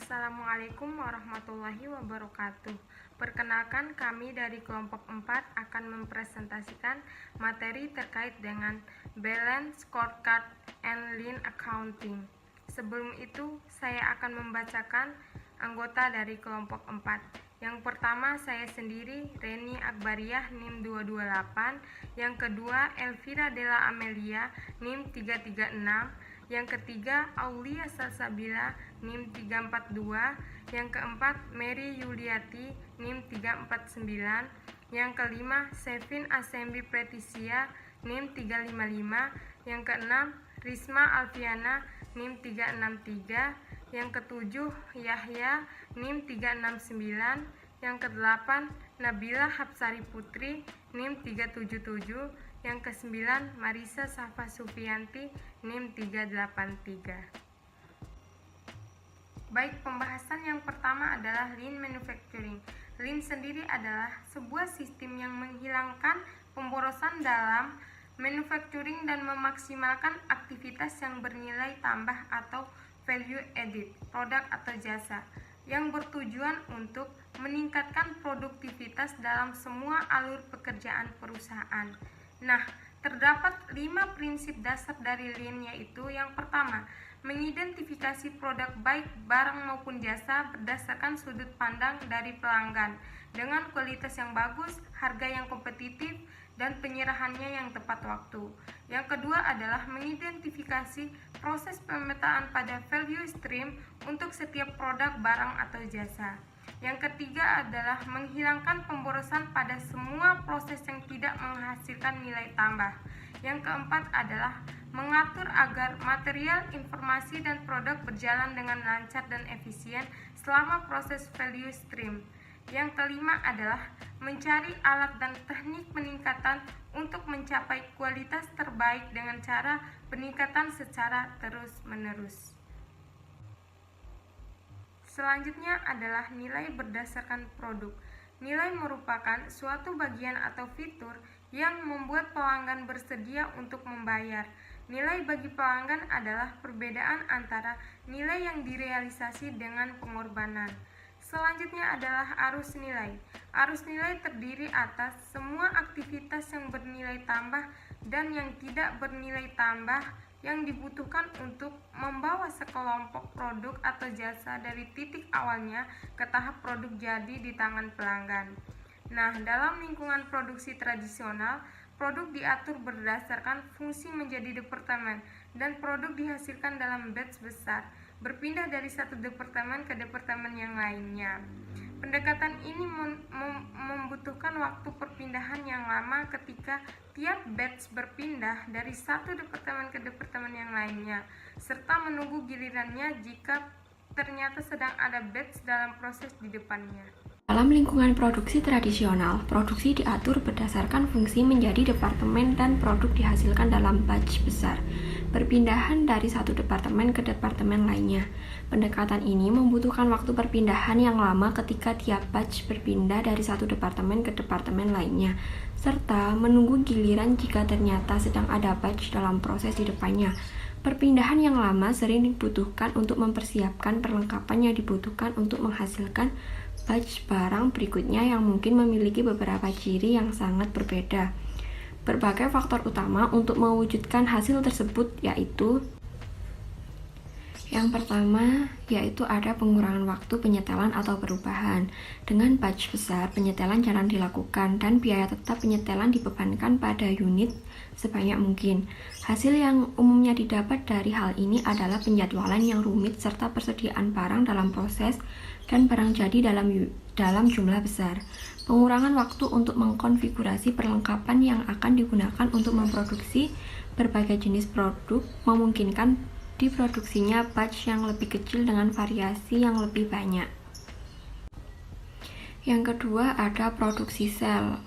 Assalamualaikum warahmatullahi wabarakatuh. Perkenalkan, kami dari kelompok 4 akan mempresentasikan materi terkait dengan Balance Scorecard and Lean Accounting. Sebelum itu, saya akan membacakan anggota dari kelompok 4. Yang pertama, saya sendiri, Reni Akbariah, NIM 228. Yang kedua, Elvira Della Amelia, NIM 336. Yang ketiga, Aulia Salsabila, NIM 342. Yang keempat, Mary Yuliati, NIM 349. Yang kelima, Sevin Asembi Pretisia, NIM 355. Yang keenam, Risma Alfiana, NIM 363. Yang ketujuh, Yahya, NIM 369. Yang kedelapan, Nabila Hapsari Putri, NIM 377. Yang kesembilan, Marisa Safa Sufianti, NIM 383. Baik, pembahasan yang pertama adalah Lean Manufacturing. Lean sendiri adalah sebuah sistem yang menghilangkan pemborosan dalam manufacturing dan memaksimalkan aktivitas yang bernilai tambah atau value added, produk atau jasa, yang bertujuan untuk meningkatkan produktivitas dalam semua alur pekerjaan perusahaan. Nah, terdapat 5 prinsip dasar dari Lean, yaitu yang pertama, mengidentifikasi produk baik barang maupun jasa berdasarkan sudut pandang dari pelanggan dengan kualitas yang bagus, harga yang kompetitif, dan penyerahannya yang tepat waktu. Yang kedua adalah mengidentifikasi proses pemetaan pada value stream untuk setiap produk, barang, atau jasa. Yang ketiga adalah menghilangkan pemborosan pada semua proses yang tidak menghasilkan nilai tambah. Yang keempat adalah mengatur agar material, informasi, dan produk berjalan dengan lancar dan efisien selama proses value stream. Yang kelima adalah mencari alat dan teknik peningkatan untuk mencapai kualitas terbaik dengan cara peningkatan secara terus-menerus. Selanjutnya adalah nilai berdasarkan produk. Nilai merupakan suatu bagian atau fitur yang membuat pelanggan bersedia untuk membayar. Nilai bagi pelanggan adalah perbedaan antara nilai yang direalisasi dengan pengorbanan. Selanjutnya adalah arus nilai. Arus nilai terdiri atas semua aktivitas yang bernilai tambah dan yang tidak bernilai tambah yang dibutuhkan untuk membawa sekelompok produk atau jasa dari titik awalnya ke tahap produk jadi di tangan pelanggan. Nah, dalam lingkungan produksi tradisional, produk diatur berdasarkan fungsi menjadi departemen dan produk dihasilkan dalam batch besar, berpindah dari satu departemen ke departemen yang lainnya. Pendekatan ini membutuhkan waktu perpindahan yang lama ketika tiap batch berpindah dari satu departemen ke departemen yang lainnya, serta menunggu gilirannya jika ternyata sedang ada batch dalam proses di depannya. Dalam lingkungan produksi tradisional, produksi diatur berdasarkan fungsi menjadi departemen dan produk dihasilkan dalam batch besar, berpindahan dari satu departemen ke departemen lainnya. Pendekatan ini membutuhkan waktu perpindahan yang lama ketika tiap batch berpindah dari satu departemen ke departemen lainnya, serta menunggu giliran jika ternyata sedang ada batch dalam proses di depannya. Perpindahan yang lama sering dibutuhkan untuk mempersiapkan perlengkapan yang dibutuhkan untuk menghasilkan batch barang berikutnya yang mungkin memiliki beberapa ciri yang sangat berbeda. Berbagai faktor utama untuk mewujudkan hasil tersebut yaitu yang pertama, yaitu ada pengurangan waktu penyetelan atau perubahan. Dengan batch besar, penyetelan jarang dilakukan dan biaya tetap penyetelan dibebankan pada unit sebanyak mungkin. Hasil yang umumnya didapat dari hal ini adalah penjadwalan yang rumit serta persediaan barang dalam proses dan barang jadi dalam jumlah besar. Pengurangan waktu untuk mengkonfigurasi perlengkapan yang akan digunakan untuk memproduksi berbagai jenis produk memungkinkan diproduksinya batch yang lebih kecil dengan variasi yang lebih banyak. Yang kedua ada produksi sel.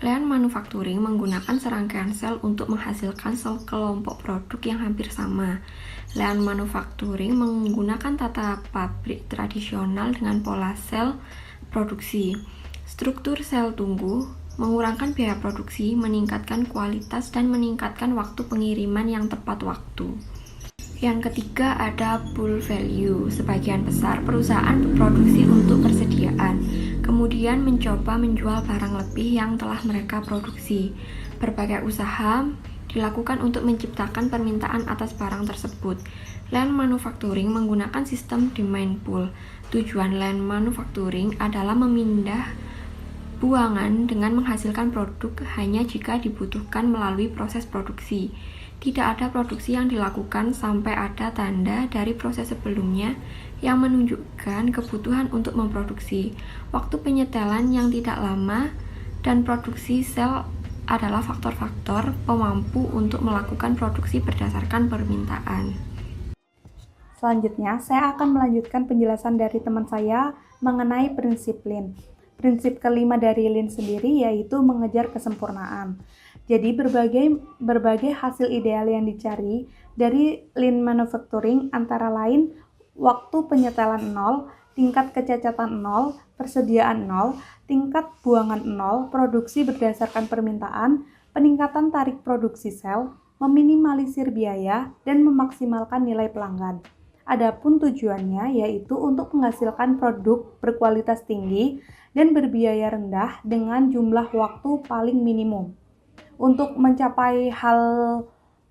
Lean Manufacturing menggunakan serangkaian sel untuk menghasilkan sekelompok produk yang hampir sama. Lean Manufacturing menggunakan tata pabrik tradisional dengan pola sel produksi. Struktur sel tunggu mengurangkan biaya produksi, meningkatkan kualitas, dan meningkatkan waktu pengiriman yang tepat waktu. Yang ketiga ada pool value. Sebagian besar perusahaan berproduksi untuk persediaan, kemudian mencoba menjual barang lebih yang telah mereka produksi. Berbagai usaha dilakukan untuk menciptakan permintaan atas barang tersebut. Lean manufacturing menggunakan sistem demand pool. Tujuan lean manufacturing adalah memindah buangan dengan menghasilkan produk hanya jika dibutuhkan melalui proses produksi. Tidak ada produksi yang dilakukan sampai ada tanda dari proses sebelumnya yang menunjukkan kebutuhan untuk memproduksi. Waktu penyetelan yang tidak lama dan produksi sel adalah faktor-faktor pemampu untuk melakukan produksi berdasarkan permintaan. Selanjutnya, saya akan melanjutkan penjelasan dari teman saya mengenai prinsip Lean. Prinsip kelima dari Lean sendiri yaitu mengejar kesempurnaan. Jadi berbagai hasil ideal yang dicari dari Lean Manufacturing antara lain waktu penyetelan 0, tingkat kecacatan 0, persediaan 0, tingkat buangan 0, produksi berdasarkan permintaan, peningkatan tarik produksi sel, meminimalisir biaya, dan memaksimalkan nilai pelanggan. Adapun tujuannya yaitu untuk menghasilkan produk berkualitas tinggi dan berbiaya rendah dengan jumlah waktu paling minimum. Untuk mencapai hal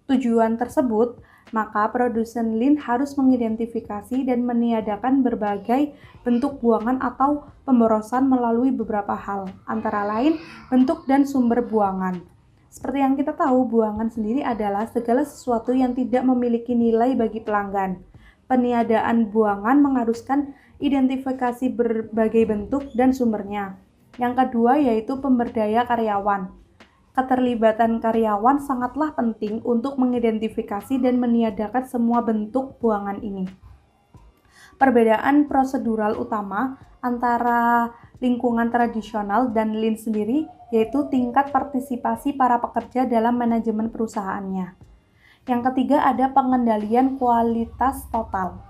tujuan tersebut, maka produsen Lean harus mengidentifikasi dan meniadakan berbagai bentuk buangan atau pemborosan melalui beberapa hal, antara lain bentuk dan sumber buangan. Seperti yang kita tahu, buangan sendiri adalah segala sesuatu yang tidak memiliki nilai bagi pelanggan. Peniadaan buangan mengharuskan identifikasi berbagai bentuk dan sumbernya. Yang kedua yaitu pemberdaya karyawan. Keterlibatan karyawan sangatlah penting untuk mengidentifikasi dan meniadakan semua bentuk buangan ini. Perbedaan prosedural utama antara lingkungan tradisional dan Lean sendiri yaitu tingkat partisipasi para pekerja dalam manajemen perusahaannya. Yang ketiga ada pengendalian kualitas total.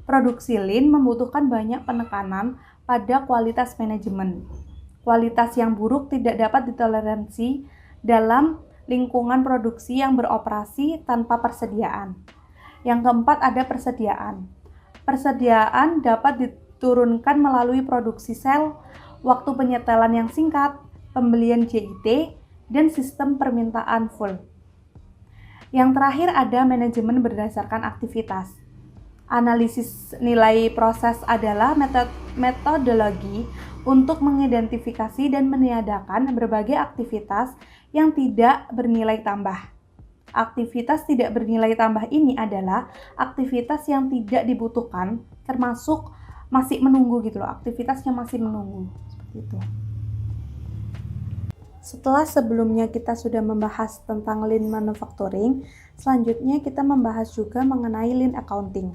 Produksi Lean membutuhkan banyak penekanan pada kualitas manajemen. Kualitas yang buruk tidak dapat ditoleransi dalam lingkungan produksi yang beroperasi tanpa persediaan. Yang keempat ada persediaan. Persediaan dapat diturunkan melalui produksi sel, waktu penyetelan yang singkat, pembelian JIT, dan sistem permintaan full. Yang terakhir ada manajemen berdasarkan aktivitas. Analisis nilai proses adalah metodologi untuk mengidentifikasi dan meniadakan berbagai aktivitas yang tidak bernilai tambah. Aktivitas tidak bernilai tambah ini adalah aktivitas yang tidak dibutuhkan, termasuk masih menunggu gitu loh, aktivitas yang masih menunggu, seperti itu. Setelah sebelumnya kita sudah membahas tentang Lean Manufacturing, selanjutnya kita membahas juga mengenai Lean Accounting.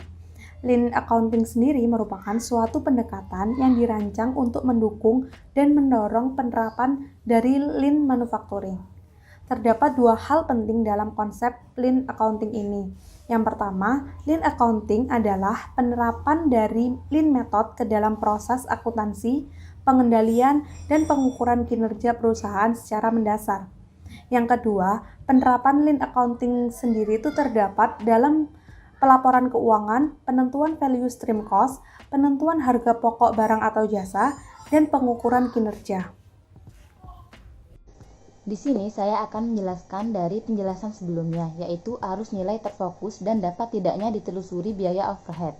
Lean Accounting sendiri merupakan suatu pendekatan yang dirancang untuk mendukung dan mendorong penerapan dari Lean Manufacturing. Terdapat dua hal penting dalam konsep Lean Accounting ini. Yang pertama, Lean Accounting adalah penerapan dari Lean Method ke dalam proses akuntansi, pengendalian, dan pengukuran kinerja perusahaan secara mendasar. Yang kedua, penerapan Lean Accounting sendiri itu terdapat dalam pelaporan keuangan, penentuan value stream cost, penentuan harga pokok barang atau jasa, dan pengukuran kinerja. Di sini saya akan menjelaskan dari penjelasan sebelumnya, yaitu arus nilai terfokus dan dapat tidaknya ditelusuri biaya overhead.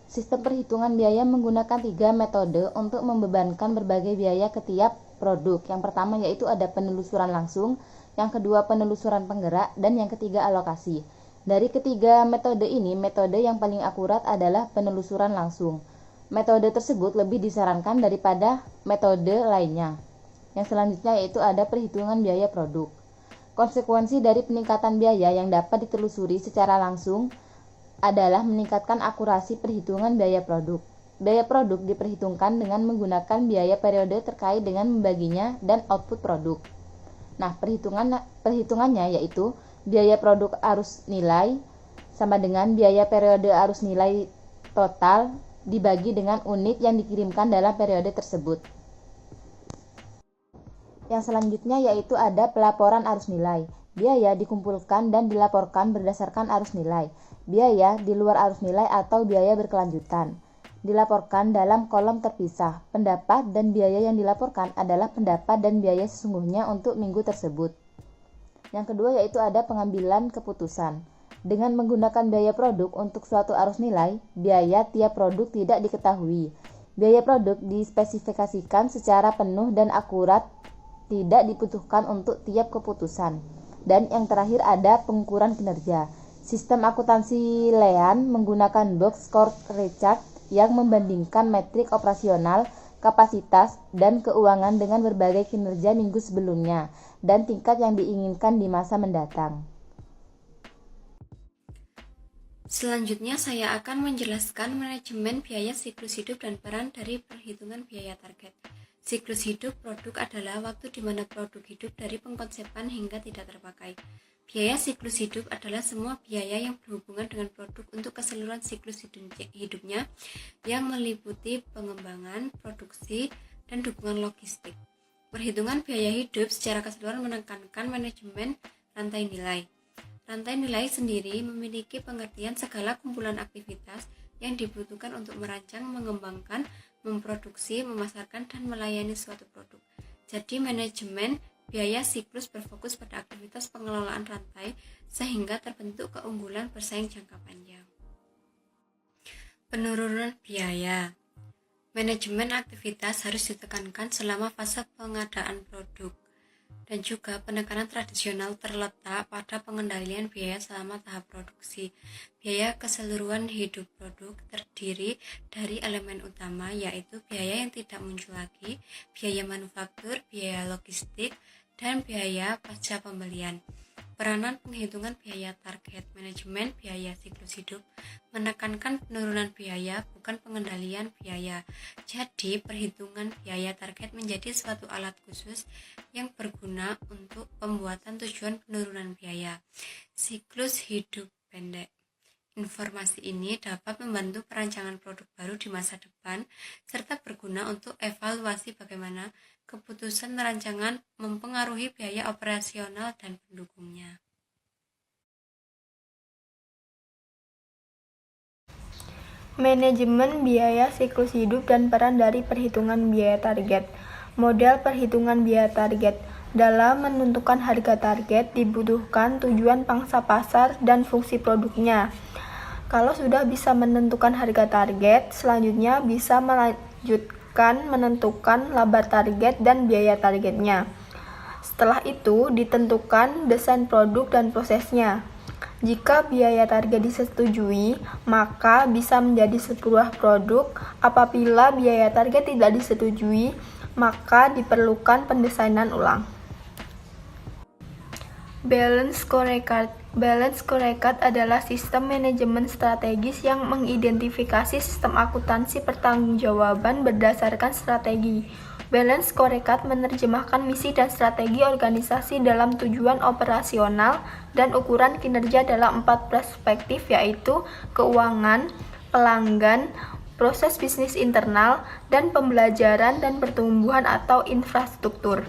Sistem perhitungan biaya menggunakan 3 metode untuk membebankan berbagai biaya ke tiap produk. Yang pertama yaitu ada penelusuran langsung, yang kedua penelusuran penggerak, dan yang ketiga alokasi. Dari ketiga metode ini, metode yang paling akurat adalah penelusuran langsung. Metode tersebut lebih disarankan daripada metode lainnya. Yang selanjutnya yaitu ada perhitungan biaya produk. Konsekuensi dari peningkatan biaya yang dapat ditelusuri secara langsung adalah meningkatkan akurasi perhitungan biaya produk. Biaya produk diperhitungkan dengan menggunakan biaya periode terkait dengan membaginya dan output produk. Nah, perhitungannya yaitu biaya produk arus nilai sama dengan biaya periode arus nilai total dibagi dengan unit yang dikirimkan dalam periode tersebut. Yang selanjutnya yaitu ada pelaporan arus nilai. Biaya dikumpulkan dan dilaporkan berdasarkan arus nilai. biaya di luar arus nilai atau biaya berkelanjutan. Dilaporkan dalam kolom terpisah. Pendapat dan biaya yang dilaporkan adalah pendapat dan biaya sesungguhnya untuk minggu tersebut. Yang kedua yaitu ada pengambilan keputusan. Dengan menggunakan biaya produk untuk suatu arus nilai, biaya tiap produk tidak diketahui. Biaya produk dispesifikasikan secara penuh dan akurat, tidak dibutuhkan untuk tiap keputusan. Dan yang terakhir ada pengukuran kinerja. Sistem akuntansi Lean menggunakan box score rechart yang membandingkan metrik operasional, kapasitas, dan keuangan dengan berbagai kinerja minggu sebelumnya dan tingkat yang diinginkan di masa mendatang. Selanjutnya saya akan menjelaskan manajemen biaya siklus hidup dan peran dari perhitungan biaya target. Siklus hidup produk adalah waktu di mana produk hidup dari pengkonsepan hingga tidak terpakai. Biaya siklus hidup adalah semua biaya yang berhubungan dengan produk untuk keseluruhan siklus hidupnya yang meliputi pengembangan, produksi, dan dukungan logistik. Perhitungan biaya hidup secara keseluruhan menekankan manajemen rantai nilai. Rantai nilai sendiri memiliki pengertian segala kumpulan aktivitas yang dibutuhkan untuk merancang, mengembangkan, memproduksi, memasarkan, dan melayani suatu produk. Jadi manajemen biaya siklus berfokus pada aktivitas pengelolaan rantai sehingga terbentuk keunggulan bersaing jangka panjang. Penurunan biaya. Manajemen aktivitas harus ditekankan selama fase pengadaan produk. Dan juga penekanan tradisional terletak pada pengendalian biaya selama tahap produksi. Biaya keseluruhan hidup produk terdiri dari elemen utama yaitu biaya yang tidak muncul lagi, biaya manufaktur, biaya logistik, dan biaya pasca pembelian. Peranan penghitungan biaya target. Manajemen biaya siklus hidup menekankan penurunan biaya, bukan pengendalian biaya. Jadi, perhitungan biaya target menjadi suatu alat khusus yang berguna untuk pembuatan tujuan penurunan biaya. Siklus hidup pendek. Informasi ini dapat membantu perancangan produk baru di masa depan, serta berguna untuk evaluasi bagaimana keputusan rancangan mempengaruhi biaya operasional dan pendukungnya. Manajemen biaya siklus hidup dan peran dari perhitungan biaya target. Model perhitungan biaya target. Dalam menentukan harga target dibutuhkan tujuan pangsa pasar dan fungsi produknya. Kalau sudah bisa menentukan harga target, selanjutnya bisa melanjutkan menentukan laba target dan biaya targetnya. Setelah itu ditentukan desain produk dan prosesnya. Jika biaya target disetujui, maka bisa menjadi sebuah produk. Apabila biaya target tidak disetujui, maka diperlukan pendesainan ulang. Balance scorecard. Balance scorecard adalah sistem manajemen strategis yang mengidentifikasi sistem akuntansi pertanggungjawaban berdasarkan strategi. Balance scorecard menerjemahkan misi dan strategi organisasi dalam tujuan operasional dan ukuran kinerja dalam 4 perspektif yaitu keuangan, pelanggan, proses bisnis internal, dan pembelajaran dan pertumbuhan atau infrastruktur.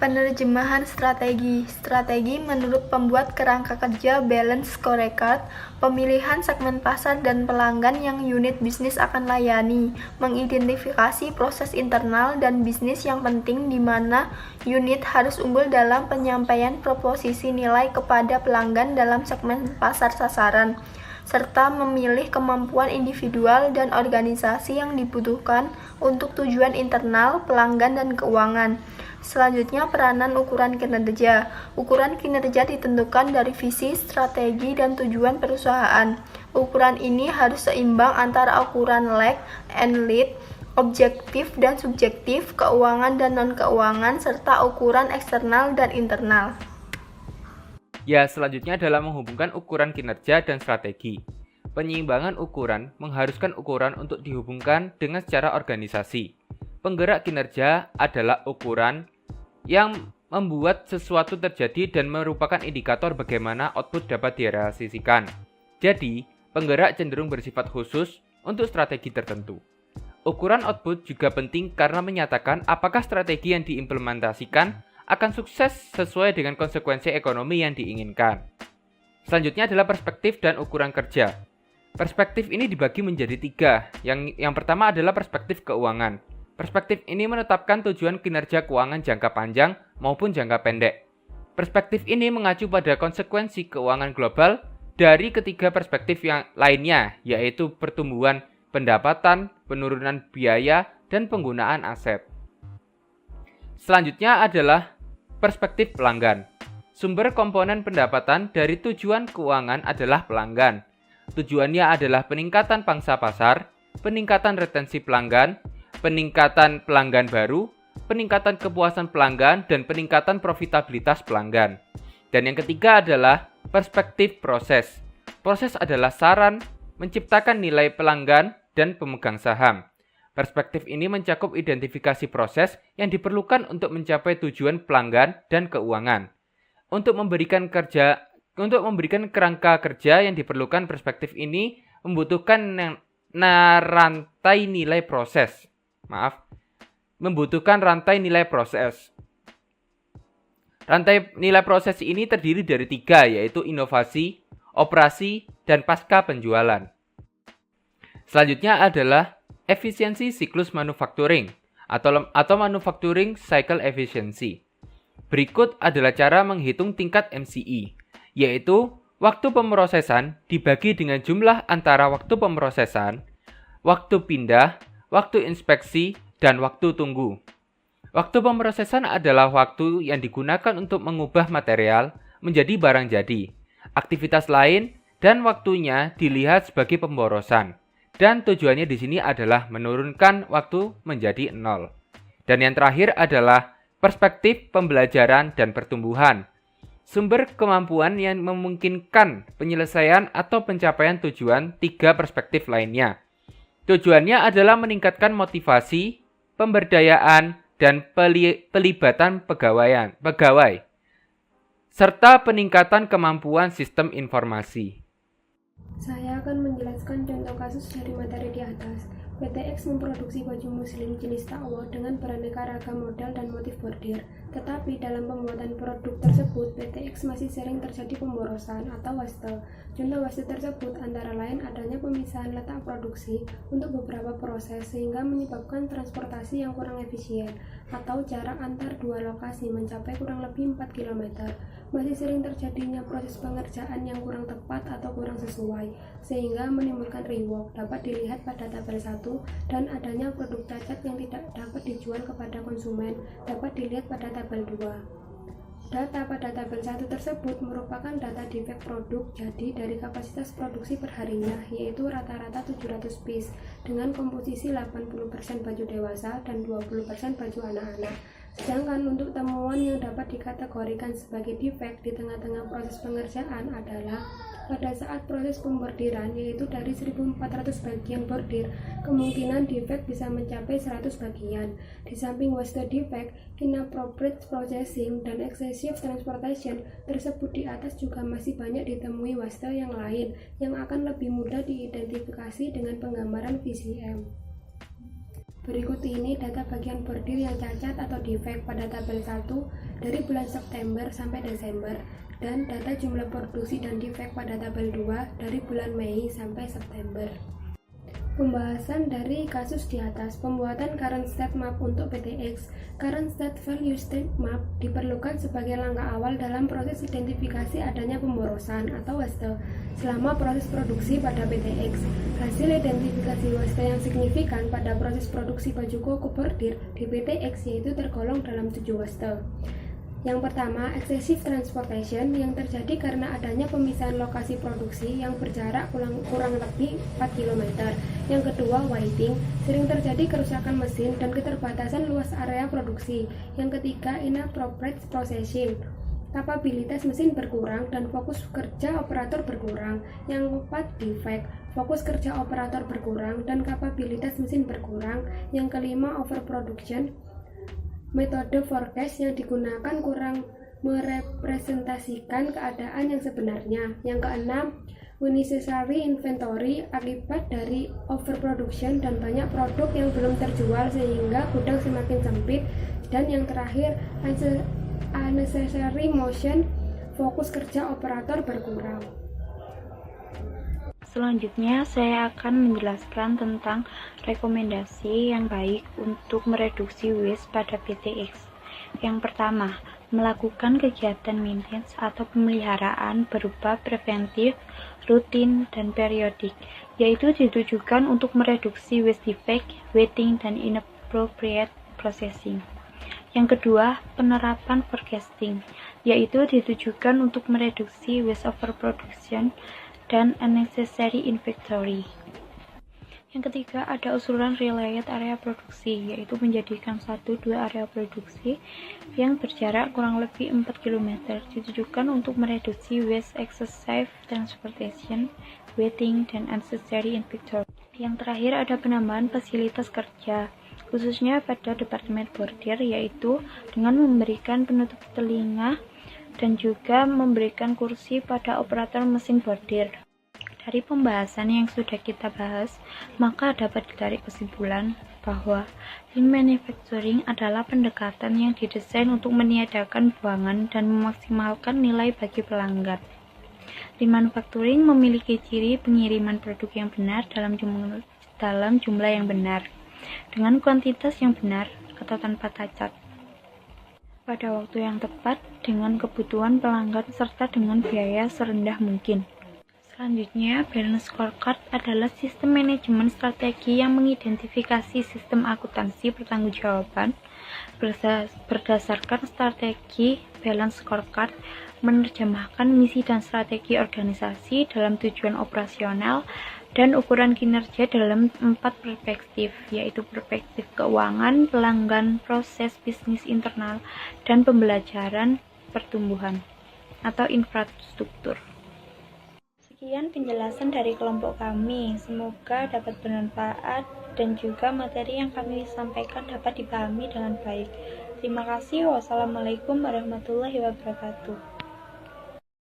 Penerjemahan strategi. Strategi menurut pembuat kerangka kerja balance scorecard, pemilihan segmen pasar dan pelanggan yang unit bisnis akan layani, mengidentifikasi proses internal dan bisnis yang penting di mana unit harus unggul dalam penyampaian proposisi nilai kepada pelanggan dalam segmen pasar sasaran, serta memilih kemampuan individual dan organisasi yang dibutuhkan untuk tujuan internal, pelanggan, dan keuangan. Selanjutnya, peranan ukuran kinerja. Ukuran kinerja ditentukan dari visi, strategi, dan tujuan perusahaan. Ukuran ini harus seimbang antara ukuran lag and lead, objektif dan subjektif, keuangan dan non-keuangan, serta ukuran eksternal dan internal. Ya, selanjutnya adalah menghubungkan ukuran kinerja dan strategi. Penyeimbangan ukuran mengharuskan ukuran untuk dihubungkan dengan secara organisasi. Penggerak kinerja adalah ukuran yang membuat sesuatu terjadi dan merupakan indikator bagaimana output dapat direalisasikan. Jadi, penggerak cenderung bersifat khusus untuk strategi tertentu. Ukuran output juga penting karena menyatakan apakah strategi yang diimplementasikan akan sukses sesuai dengan konsekuensi ekonomi yang diinginkan. Selanjutnya adalah perspektif dan ukuran kerja. Perspektif ini dibagi menjadi 3. Yang pertama adalah perspektif keuangan. Perspektif ini menetapkan tujuan kinerja keuangan jangka panjang maupun jangka pendek. Perspektif ini mengacu pada konsekuensi keuangan global dari ketiga perspektif yang lainnya, yaitu pertumbuhan pendapatan, penurunan biaya, dan penggunaan aset. Selanjutnya adalah perspektif pelanggan. Sumber komponen pendapatan dari tujuan keuangan adalah pelanggan. Tujuannya adalah peningkatan pangsa pasar, peningkatan retensi pelanggan, peningkatan pelanggan baru, peningkatan kepuasan pelanggan, dan peningkatan profitabilitas pelanggan. Dan yang ketiga adalah perspektif proses. Proses adalah saran, menciptakan nilai pelanggan, dan pemegang saham. Perspektif ini mencakup identifikasi proses yang diperlukan untuk mencapai tujuan pelanggan dan keuangan. Untuk memberikan kerangka kerja yang diperlukan, perspektif ini membutuhkan rantai nilai proses. Rantai nilai proses ini terdiri dari 3, yaitu inovasi, operasi, dan pasca penjualan. Selanjutnya adalah efisiensi siklus manufacturing atau manufacturing cycle efficiency. Berikut adalah cara menghitung tingkat MCE, yaitu waktu pemrosesan dibagi dengan jumlah antara waktu pemrosesan, waktu pindah, waktu inspeksi, dan waktu tunggu. Waktu pemrosesan adalah waktu yang digunakan untuk mengubah material menjadi barang jadi, aktivitas lain, dan waktunya dilihat sebagai pemborosan. Dan tujuannya di sini adalah menurunkan waktu menjadi 0. Dan yang terakhir adalah perspektif pembelajaran dan pertumbuhan. Sumber kemampuan yang memungkinkan penyelesaian atau pencapaian tujuan 3 perspektif lainnya. Tujuannya adalah meningkatkan motivasi, pemberdayaan, dan pelibatan pegawai, serta peningkatan kemampuan sistem informasi. Saya akan menjelaskan contoh kasus dari materi di atas. PTX memproduksi baju muslim jenis takwa dengan beraneka ragam model dan motif bordir. Tetapi dalam pembuatan produk tersebut, PTX masih sering terjadi pemborosan atau waste. Contoh waste tersebut antara lain adanya pemisahan letak produksi untuk beberapa proses sehingga menyebabkan transportasi yang kurang efisien atau jarak antar dua lokasi mencapai kurang lebih 4 km. Masih sering terjadinya proses pengerjaan yang kurang tepat atau kurang sesuai sehingga menimbulkan rework, dapat dilihat pada tabel 1, dan adanya produk cacat yang tidak dapat dijual kepada konsumen dapat dilihat pada tabel 2. Data pada tabel 1 tersebut merupakan data defect produk jadi dari kapasitas produksi perharinya, yaitu rata-rata 700 piece dengan komposisi 80% baju dewasa dan 20% baju anak-anak. Sedangkan untuk temuan yang dapat dikategorikan sebagai defect di tengah-tengah proses pengerjaan adalah pada saat proses pembordiran, yaitu dari 1.400 bagian bordir, kemungkinan defect bisa mencapai 100 bagian. Di samping waste defect, inappropriate processing, dan excessive transportation tersebut di atas juga masih banyak ditemui waste yang lain yang akan lebih mudah diidentifikasi dengan penggambaran VCM. Berikut ini data bagian bordir yang cacat atau defect pada tabel 1 dari bulan September sampai Desember, dan data jumlah produksi dan defect pada tabel 2 dari bulan Mei sampai September. Pembahasan dari kasus di atas. Pembuatan current state map untuk PTX. Current state value state map diperlukan sebagai langkah awal dalam proses identifikasi adanya pemborosan atau waste selama proses produksi pada PTX. Hasil identifikasi waste yang signifikan pada proses produksi baju koko bordir di PTX yaitu tergolong dalam 7 waste. Yang pertama, excessive transportation yang terjadi karena adanya pemisahan lokasi produksi yang berjarak kurang lebih 4 km. Yang kedua, waiting, sering terjadi kerusakan mesin dan keterbatasan luas area produksi. Yang ketiga, inappropriate processing, kapabilitas mesin berkurang dan fokus kerja operator berkurang. Yang keempat, defect, fokus kerja operator berkurang dan kapabilitas mesin berkurang. Yang kelima, overproduction, metode forecast yang digunakan kurang merepresentasikan keadaan yang sebenarnya. Yang keenam, unnecessary inventory akibat dari overproduction dan banyak produk yang belum terjual sehingga gudang semakin sempit. Dan yang terakhir, unnecessary motion, fokus kerja operator berkurang. Selanjutnya, saya akan menjelaskan tentang rekomendasi yang baik untuk mereduksi waste pada PTX. Yang pertama, melakukan kegiatan maintenance atau pemeliharaan berupa preventif, rutin, dan periodik, yaitu ditujukan untuk mereduksi waste defect, wetting, dan inappropriate processing. Yang kedua, penerapan forecasting, yaitu ditujukan untuk mereduksi waste overproduction dan unnecessary inventory. Yang ketiga, ada usulan related area produksi, yaitu menjadikan 1-2 area produksi yang berjarak kurang lebih 4 km, ditujukan untuk mereduksi waste excessive transportation, wetting, dan unnecessary inventory. Yang terakhir, ada penambahan fasilitas kerja, khususnya pada Departemen Bordir, yaitu dengan memberikan penutup telinga dan juga memberikan kursi pada operator mesin bordir. Dari pembahasan yang sudah kita bahas, maka dapat ditarik kesimpulan bahwa lean manufacturing adalah pendekatan yang didesain untuk meniadakan buangan dan memaksimalkan nilai bagi pelanggan. Lean manufacturing memiliki ciri pengiriman produk yang benar dalam jumlah yang benar, dengan kuantitas yang benar atau tanpa cacat, pada waktu yang tepat, dengan kebutuhan pelanggan, serta dengan biaya serendah mungkin. Selanjutnya, balance scorecard adalah sistem manajemen strategi yang mengidentifikasi sistem akuntansi pertanggungjawaban. Berdasarkan strategi balance scorecard, menerjemahkan misi dan strategi organisasi dalam tujuan operasional dan ukuran kinerja dalam 4 perspektif, yaitu perspektif keuangan, pelanggan, proses bisnis internal, dan pembelajaran pertumbuhan atau infrastruktur. Sekian penjelasan dari kelompok kami, semoga dapat bermanfaat dan juga materi yang kami sampaikan dapat dipahami dengan baik. Terima kasih. Wassalamualaikum warahmatullahi wabarakatuh.